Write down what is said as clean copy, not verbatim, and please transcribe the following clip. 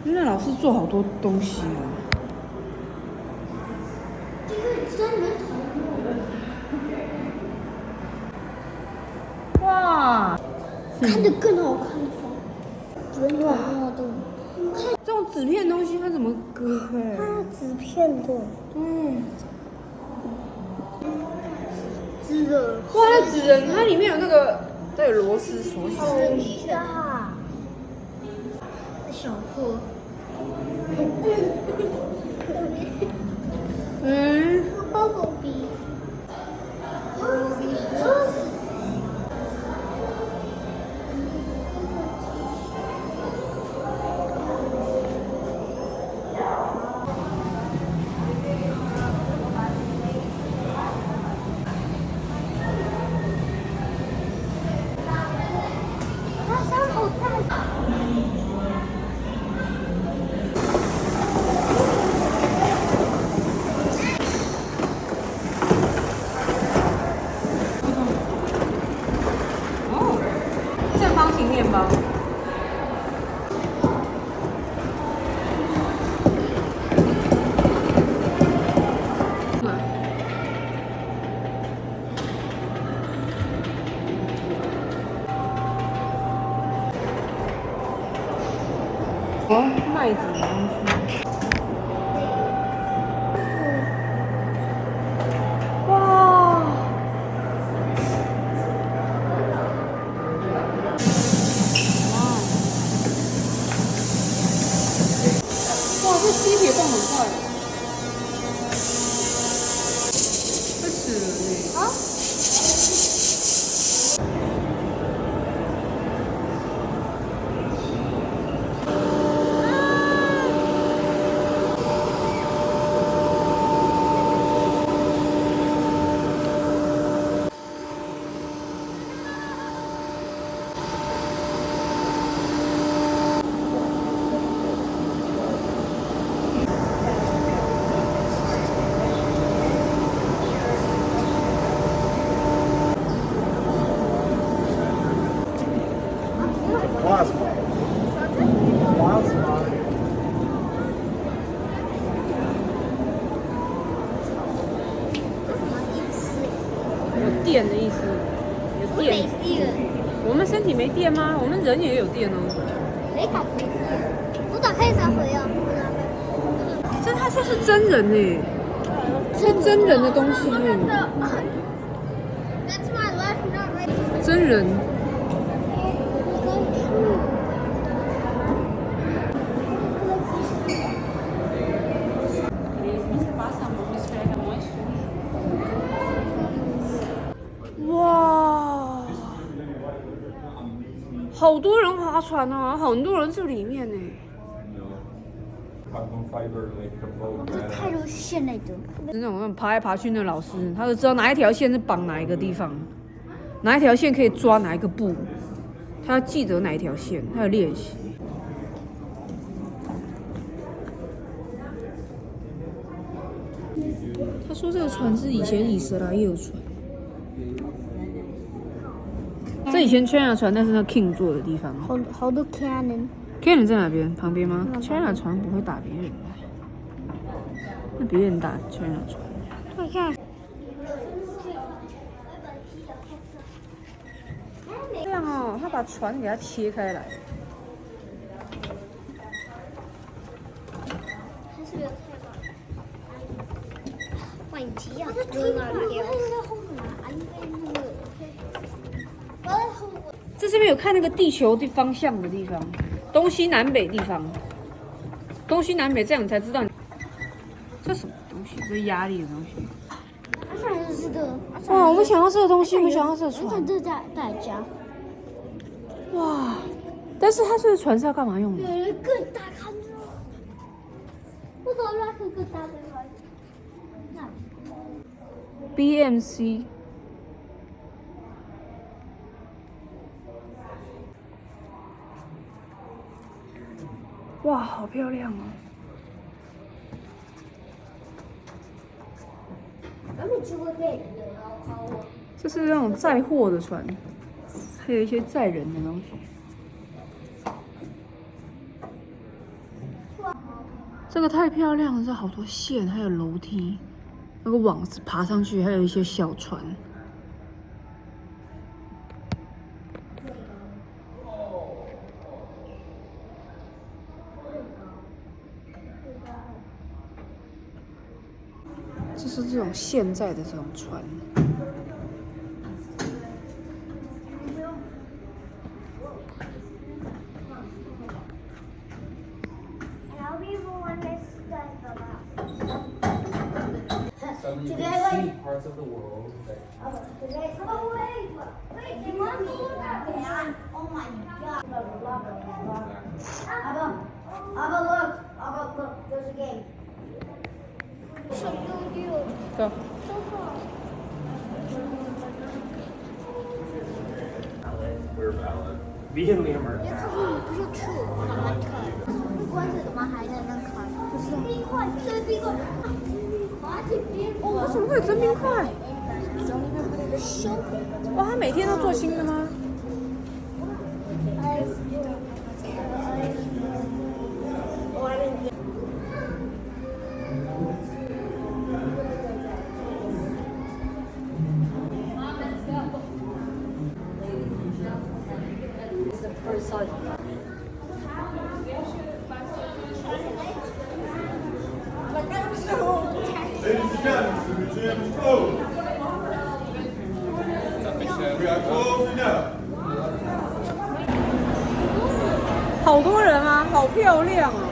原来老师做好多东西哦。这个专门哇，看着更好看的风，人有那么多。这种纸片的东西它怎么割开？它纸片的，对。纸的。哇，那纸人它里面有那个带有螺丝锁起来。很大。小破。嗯。包狗鼻。它伤口大。哦，正方形面包。哦，麦子的东西。哇！哇，这吸铁动很快。会死人欸。啊？有电的意思，有电。没电。我们身体没电吗？我们人也有电哦。没打开。我打开才回啊。这他说是真人呢，是真人的东西耶。真人。哇，好多人划船啊，很多人住里面呢。这太多线类的。是那种爬来爬去的老师，他就知道哪一条线是绑哪一个地方，哪一条线可以抓哪一个布，他要记得哪一条线，他要练习。他说这个船是以前以色列耶的船，这以前 China 船，但是那 King 坐的地方。好多 cannon。Cannon 在哪边？旁边吗？China 船不会打别人的，那别人打 China 船。快看。这样哦，他把船给它切开来。还是没有太大。万吉啊！这边有看那个地球的方向的地方，东西南北地方，东西南北，这样你才知道这什么东西，这是压力的东西。是的。哇，我们想要这个东西，我们想要这个船。看这代家。哇！但是它这个船是要干嘛用的？有人更大看着。我怎么拉更大的船？那。BMC。哇，好漂亮哦！这是那种载货的船，还有一些载人的东西。这个太漂亮了，这好多线，还有楼梯，那个网子爬上去，还有一些小船。这是这种现在的这种船。So you can see parts of the world that Today, oh wait, they want to look at that. Oh my god. Abba, look, there's a game. Show you. Go. we're valid. Me and Liam are 不是吃，好难看。关着怎么还在那看？不是冰块，真冰块。哦，怎么会有真冰块？哇，他每天都做新的吗？Ladies and gentlemen, the museum is closed. We are closing up. 好多人啊，好漂亮啊！